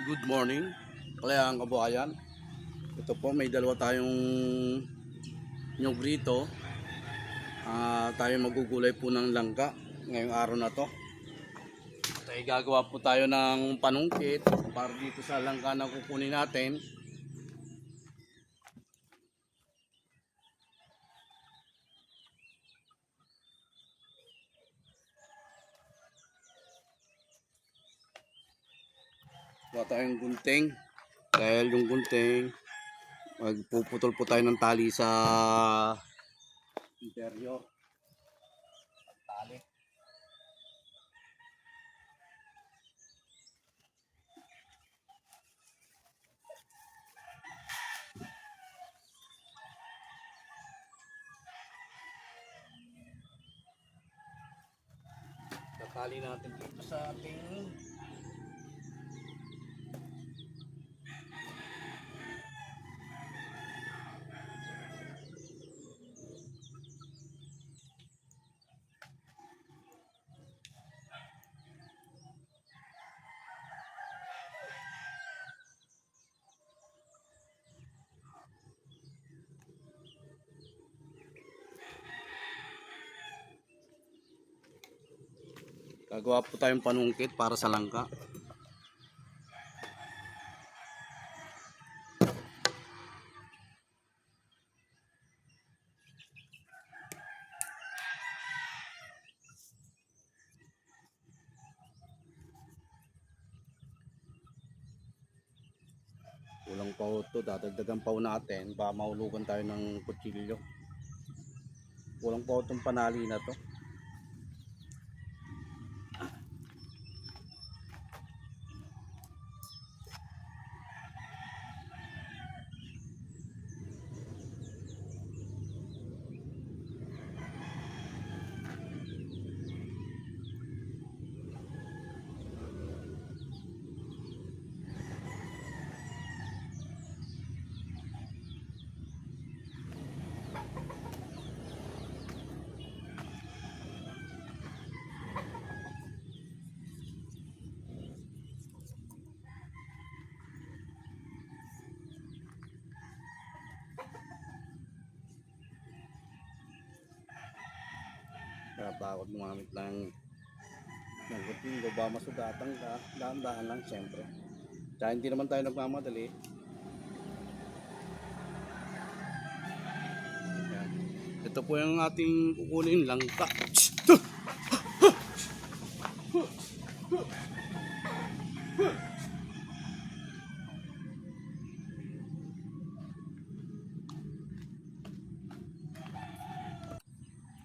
Good morning, kalayang kabuhayan. Ito po, may dalawa tayong nyug rito. Tayo magugulay po ng langka ngayong araw na to. Tayo gagawa po tayo ng panungkit para dito sa langka na kukunin natin. Gawa tayong gunting. Dahil yung gunting, magpuputol po tayo ng tali sa interior. Tali. Tatali natin dito sa ating gagawa po tayong panungkit para sa langka. Kulang pa ito, dadagdagan pa natin, baka mahulugan tayo ng kutsilyo. Kulang pa itong panali na to. Bakit gumamit ng kutsilyo, baka masugatan ka, dahan-dahan lang siyempre. Tsaka hindi naman tayo nagmamadali. Yan. Ito po yung ating kukunin langka.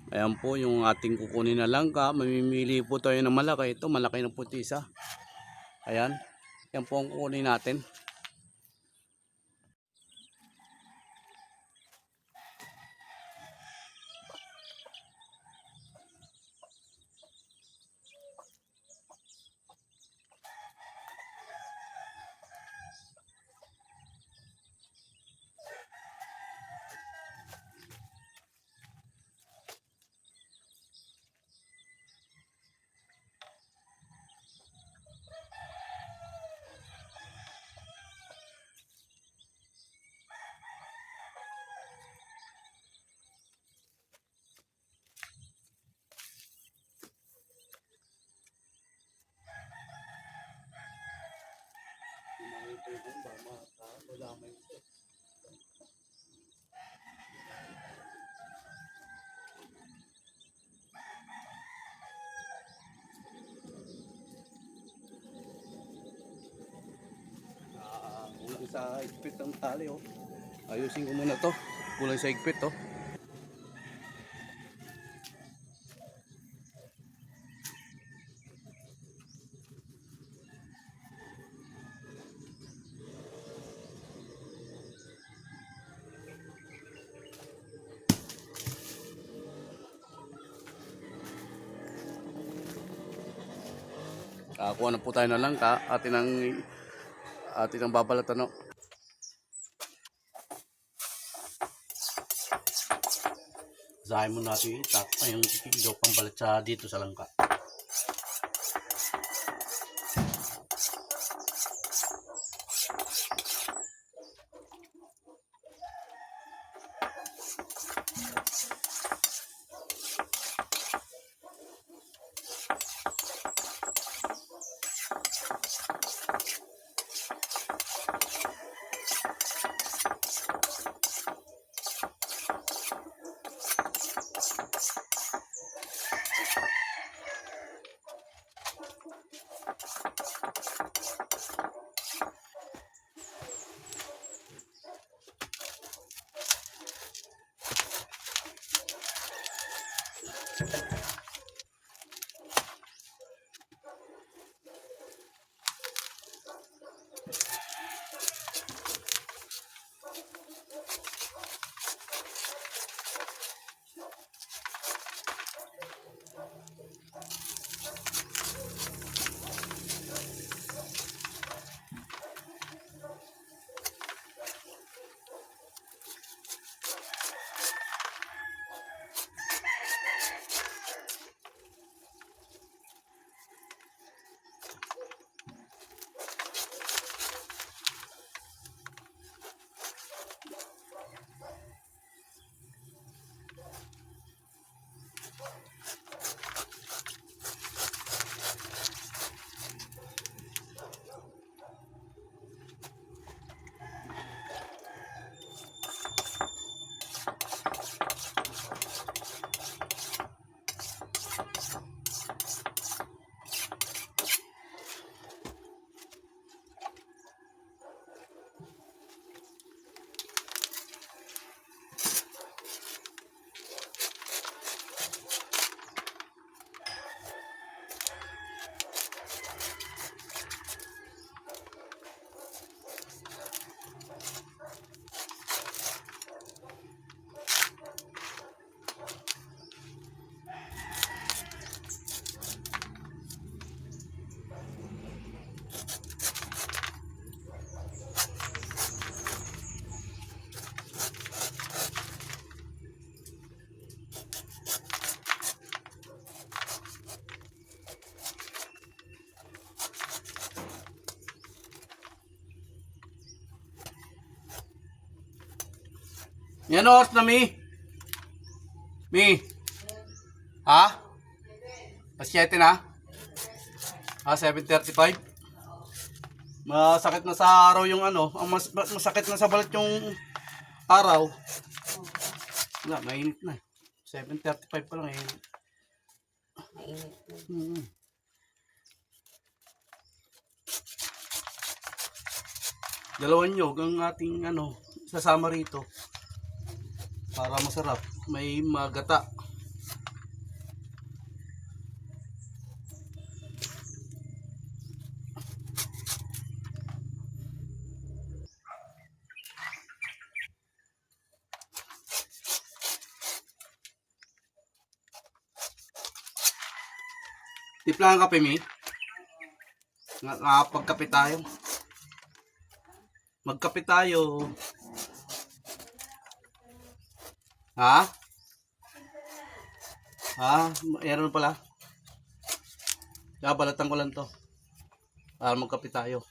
Ayan po yung ating kukunin na langka. Mamimili po tayo ng malaki. Ito malaki na po isa. Ayan. Yan po ang kukunin natin. Kulang sa higpit ng tali, oh. Ayusin ko muna to. Kulang sa higpit, oh. Kuha na po tayo ng langka. Atin ang babalatan, no. Zahin mo natin itak yung kikilo pambalat sa dito sa langka. Yan oras na, Mi. Mi. Ha? Pas 7 na? 7:35. Masakit na sa araw yung ano. Ang masakit na sa balat yung araw. Wala, mainit na. 7:35 pa lang eh. Mainit na. Dalawang nyog ang ating ano, sasama rito. Para masarap. May magata. Tipla ang kape, Mi. Nakapagkape tayo. Magkape tayo. Ha? Ha? Meron pala. Balatan ko lang to. Para magkape tayo.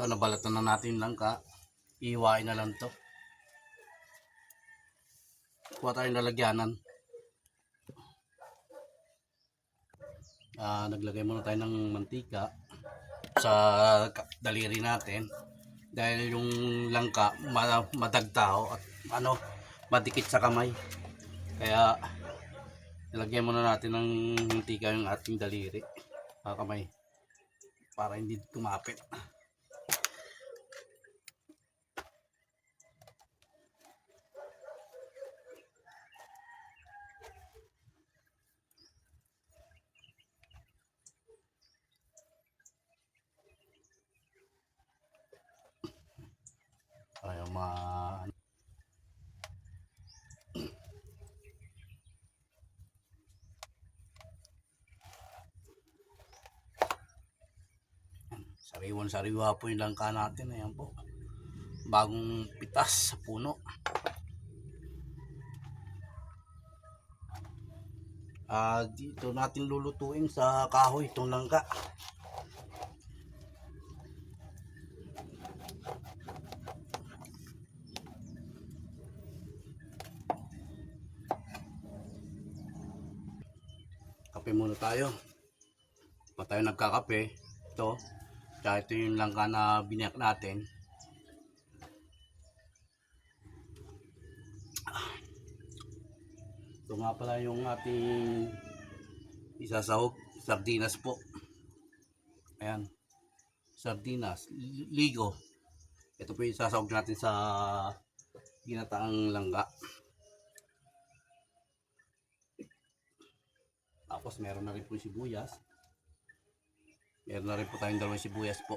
Ito, nabalatan na natin yung langka. Iiwain na lang to. Kuha tayong lalagyanan. Naglagay muna tayo ng mantika sa daliri natin. Dahil yung langka madagtao at ano, madikit sa kamay. Kaya nilagyan muna natin ng mantika yung ating daliri. Kamay. Para hindi kumapit. Ayaw sariwan-sariwa po yung langka natin. Ayan po. Bagong pitas sa puno. Dito natin lulutuin sa kahoy itong langka. Kape muna tayo. Pa tayo nagkakape. Ito. Tsaka ito yung langka na biniyak natin. Ito nga pala yung ating isasahog. Sardinas po. Ayan. Sardinas. Ligo. Ito po yung isasahog natin sa ginataang langka. Tapos meron na rin po sibuyas. Meron na rin po tayong dalawang sibuyas po.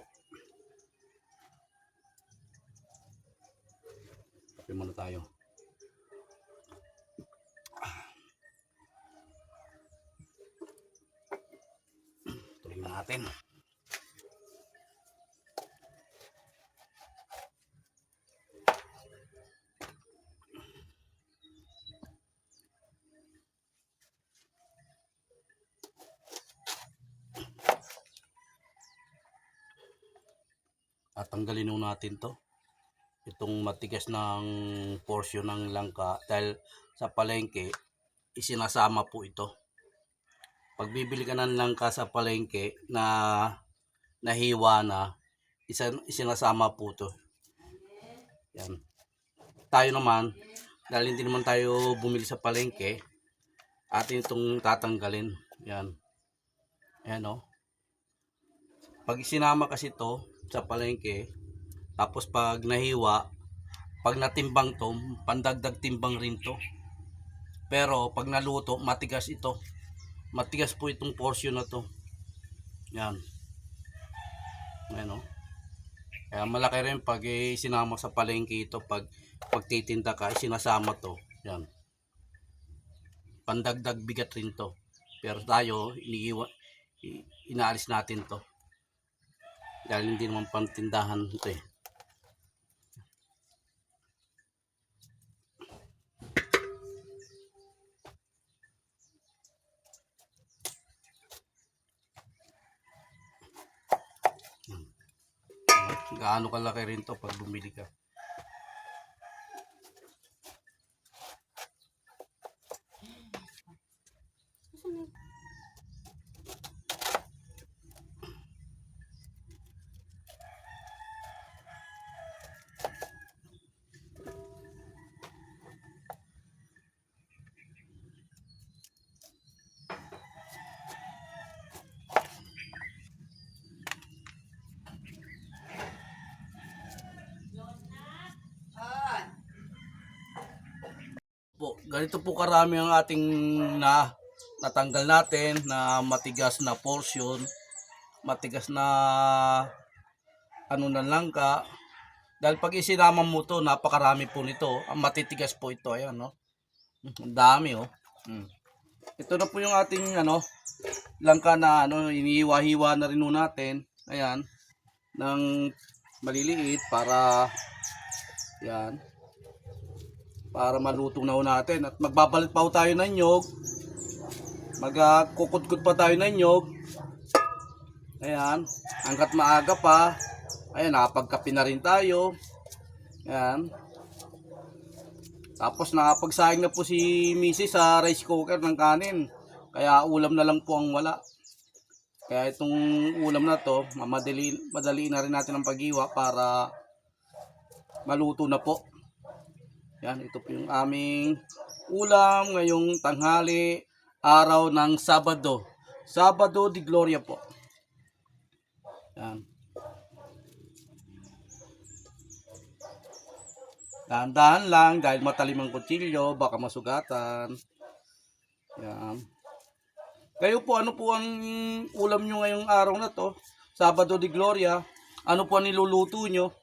Kape muna tayo. Tuloy natin. At tanggalin nun natin to. Itong matigas ng portion ng langka dahil sa palengke isinasama po ito. Pag bibili ka ng langka sa palengke na nahiwa na, isinasama po to. Yan. Tayo naman, dahil hindi naman tayo bumili sa palengke, atin itong tatanggalin. Yan. Yan o. Pag isinama kasi to sa palengke, tapos pag nahiwa, pag natimbang to, pandagdag timbang rin to. Pero pag naluto, matigas ito. Matigas po itong portion na to. Yan. Ayan o. Kaya malaki rin pag sinama sa palengke ito. Pag pagtitinda ka, sinasama to. Yan. Pandagdag bigat rin to. Pero tayo, inaalis natin to. Dahil hindi naman pantindahan ito eh. Gaano kalaki rin to pag bumili ka. Ganito po karami ang ating natanggal natin na matigas na portion, matigas na ano na langka. Dahil pag isinama mo to, napakarami po nito. Ang matitigas po ito, ayan no. Ang dami oh. Ito na po yung ating langka na inihiwa-hiwa na rin natin. Ayan, ng maliliit para yan. Para maluto na natin. At magbabalit pa tayo ng nyog. Magkukudkod pa tayo ng nyog. Ayan. Hanggat maaga pa. Ayan, nakapagkape na rin tayo. Ayan. Tapos nakapagsaing na po si Mrs. sa rice cooker ng kanin. Kaya ulam na lang po ang wala. Kaya itong ulam na to, madali na rin natin ang paghiwa para maluto na po. Yan, ito po yung aming ulam ngayong tanghali, araw ng Sabado. Sabado de Gloria po. Yan. Dahan-dahan lang dahil matalim ang kutsilyo, baka masugatan. Yan. Kayo po, ano po ang ulam nyo ngayong araw na to? Sabado de Gloria. Ano po ang niluluto nyo?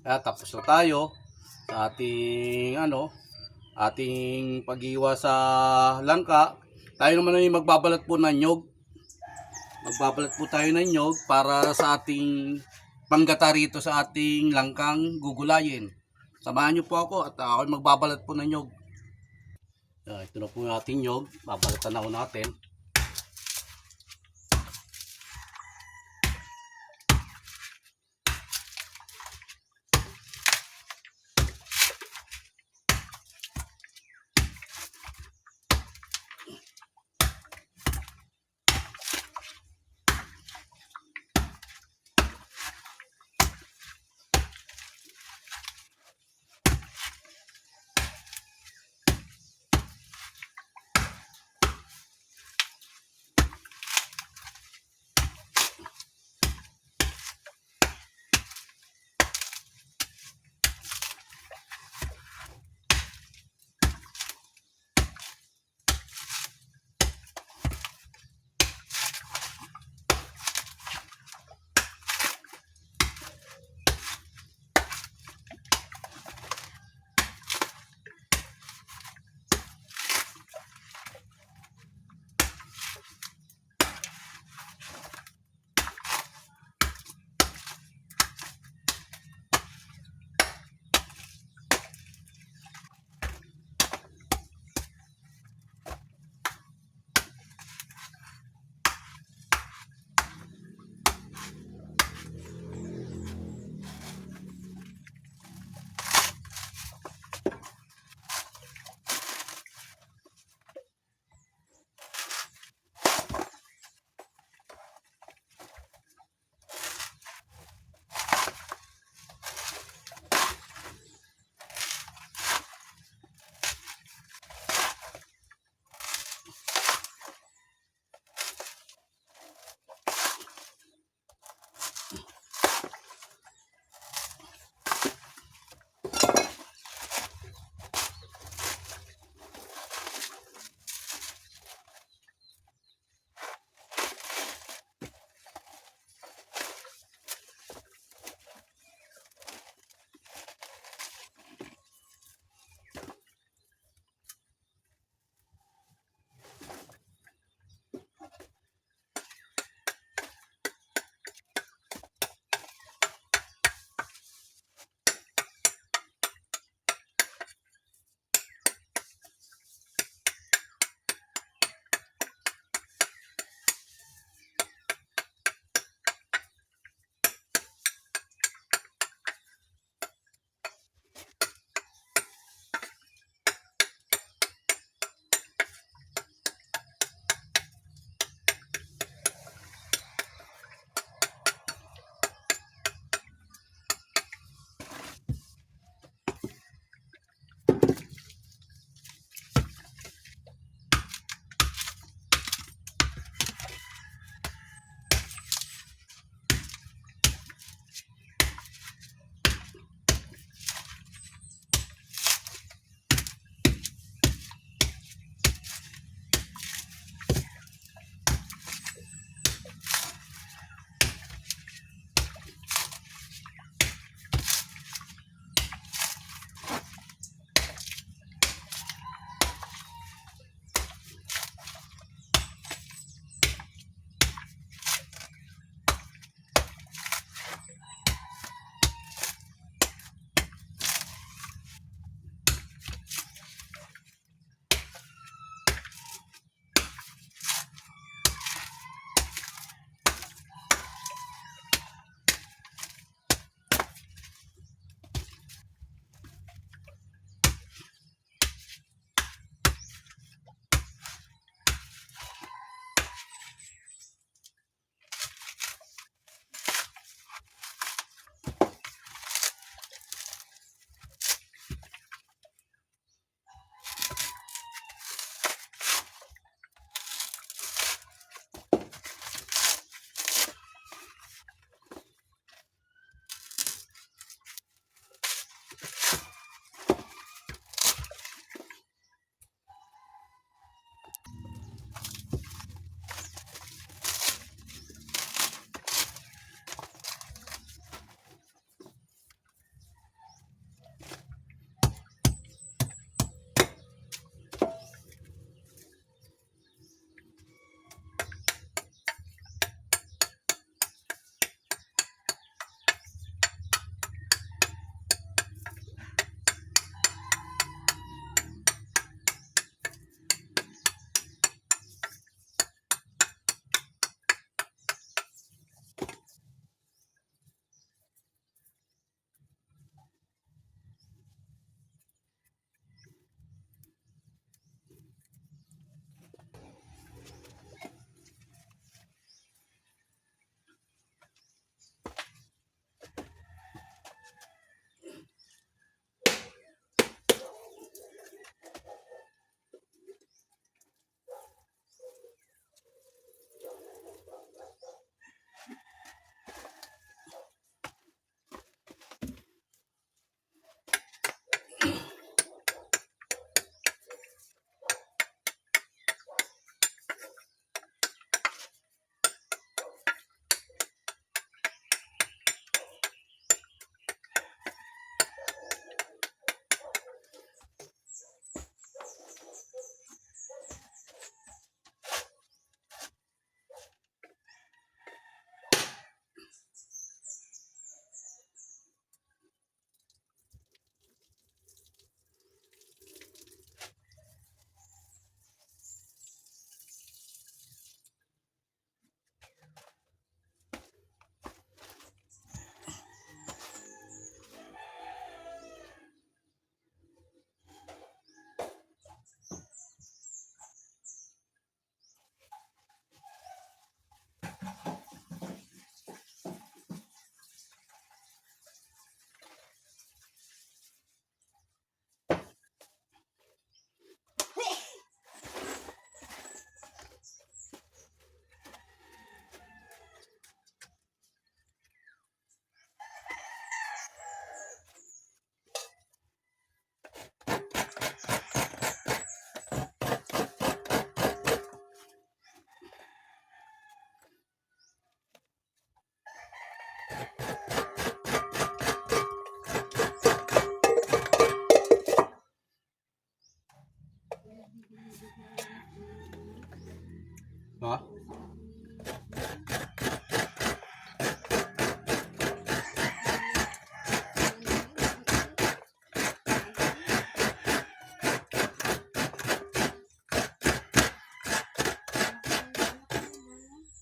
Tapos na tayo sa ating pag-iwa sa langka. Tayo naman ay magbabalat po ng nyog. Magbabalat po tayo ng nyog para sa ating panggata rito sa ating langkang gugulayin. Samahan niyo po ako at ako ay magbabalat po ng nyog. Ito na po yung ating nyog. Babalatan na po natin.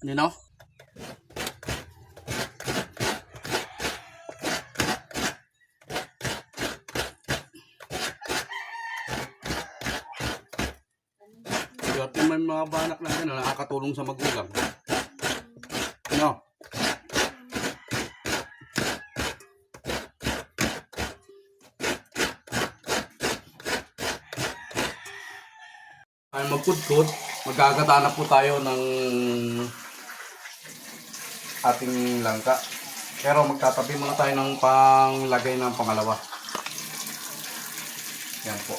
You know? Swerte may mga banak na gano'n, nakakatulong sa magulang. No? Ay magkudkod, magkagata na po tayo ng ating langka. Pero magtatabi muna tayo ng panglagay ng pangalawa. Yan po.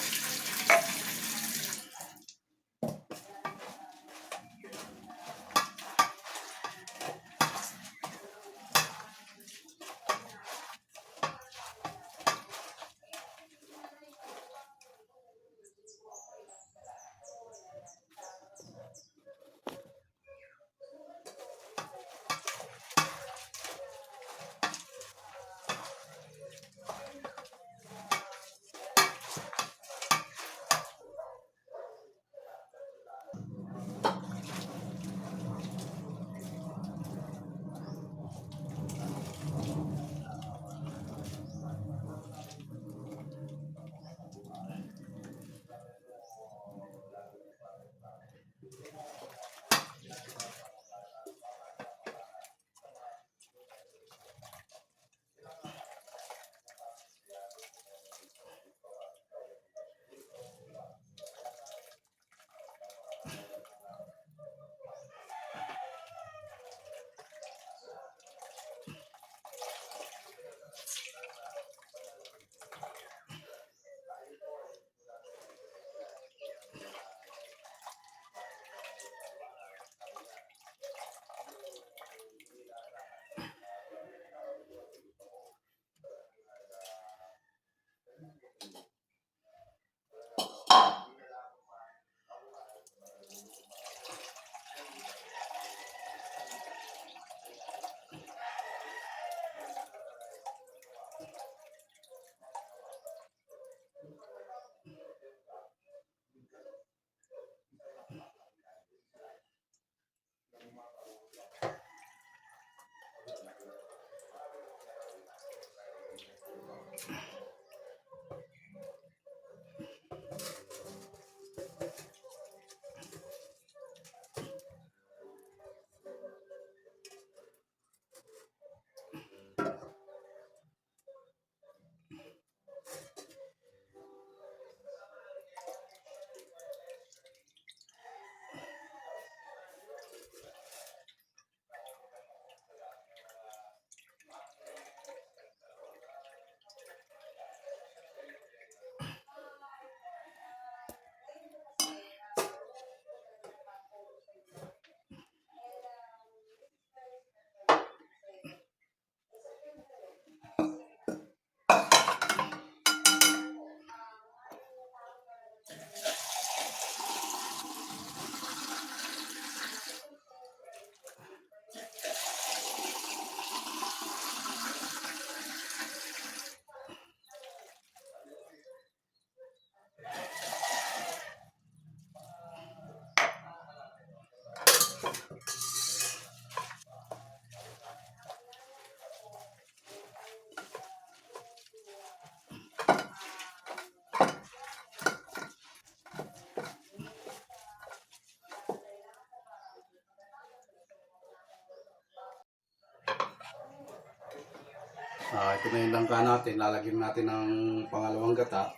Ito na yung langka natin. Lalagyan natin ng pangalawang gata.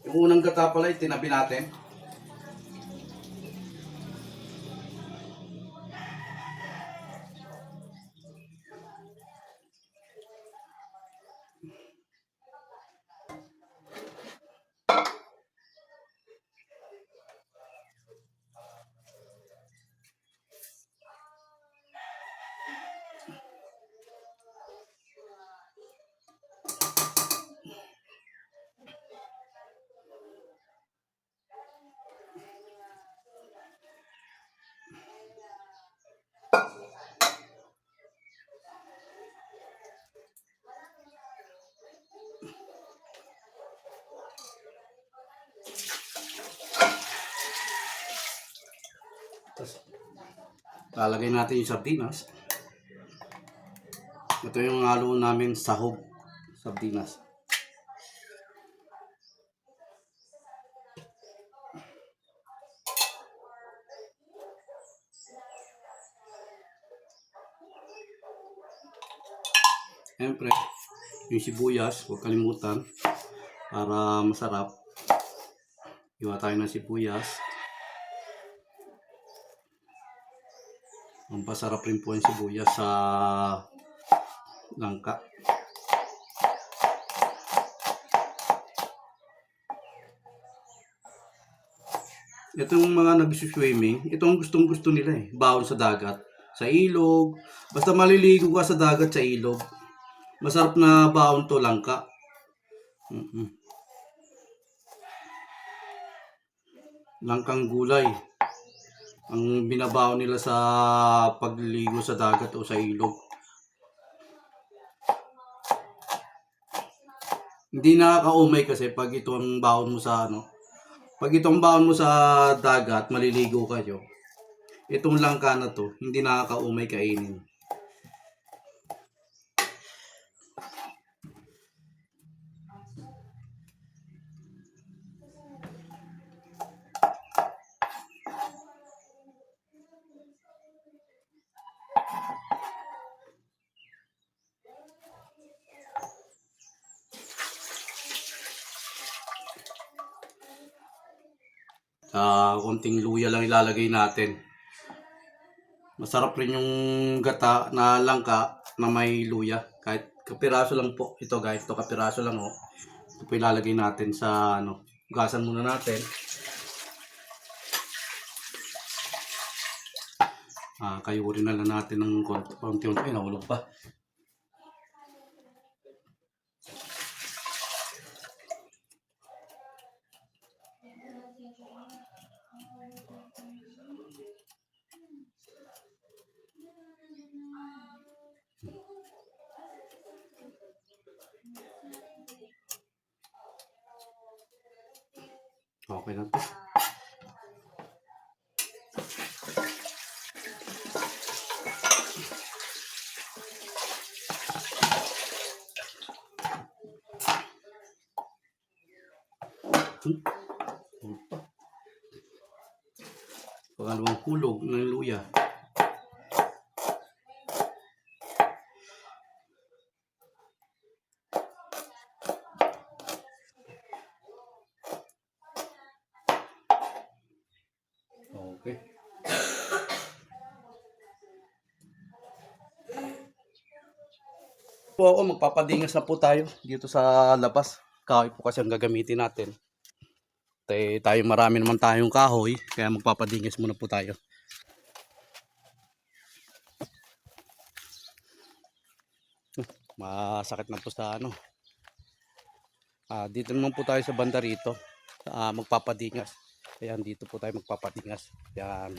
Yung unang gata pala, itinabi natin. Lalagay natin yung sardinas. Ito yung halo namin sahog. Sardinas. Siyempre, yung sibuyas, huwag kalimutan para masarap. Iwa tayo ng sibuyas. Ang pasarap rin po yung sibuyas sa langka. Itong mga nag-swimming, ito ang gustong gusto nila eh. Bawon sa dagat, sa ilog. Basta maliligo ka sa dagat, sa ilog. Masarap na baon to langka. Langkang gulay. Ang binabaon nila sa pagliligo sa dagat o sa ilog. Hindi nakakaumay kasi pag ito ang baon mo sa ano. Pag itong baon mo sa dagat, maliligo kayo. Itong langka na to, hindi nakakaumay kainin. Konting luya lang ilalagay natin. Masarap rin yung gata na langka na may luya. Kahit kapiraso lang po. Ito guys, ito kapiraso lang oh. Ito po ilalagay natin sa ano. Hugasan muna natin. Kayurin na lang natin ng konti-unti. Ay, nahulog pa. Okay na to. Pangalawang hulog ng luya. Okay. Po ako, magpapadingas na po tayo dito sa labas. Kahoy po kasi ang gagamitin natin. Tayo marami naman tayong kahoy, kaya magpapadingas muna po tayo. Masakit na po sa ano. Dito naman po tayo sa banda rito. Magpapadingas. Ayan, dito po tayo magpapadingas. Ayan.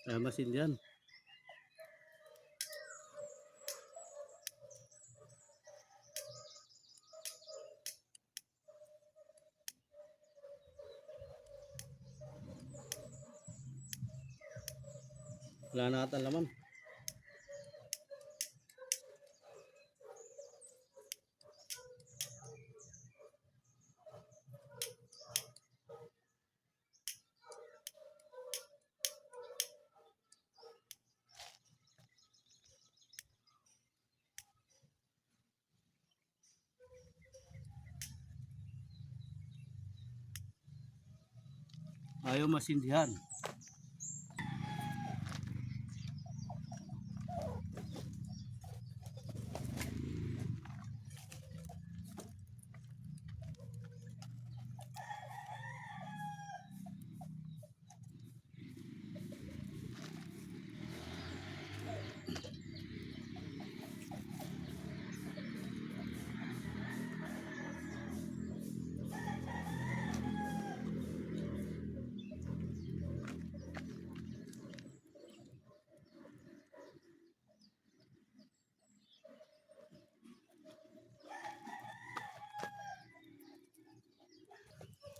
Masin yan. Wala na ata laman. Ayaw masindihan.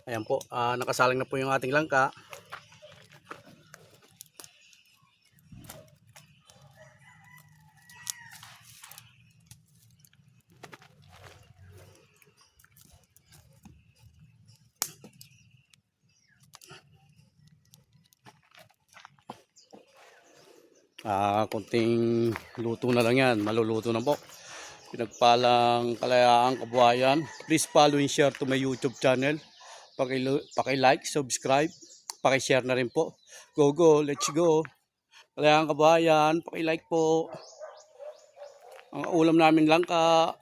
Ayan po, nakasalang na po yung ating langka. Kunting luto na lang yan, maluluto na po. Pinagpalang Kalayaan Kabuhayan. Please follow and share to my YouTube channel. Paki-like, subscribe, paki-share na rin po. Go go, let's go. Kalayaan Kabuhayan, paki-like po. Ang ulam namin langka.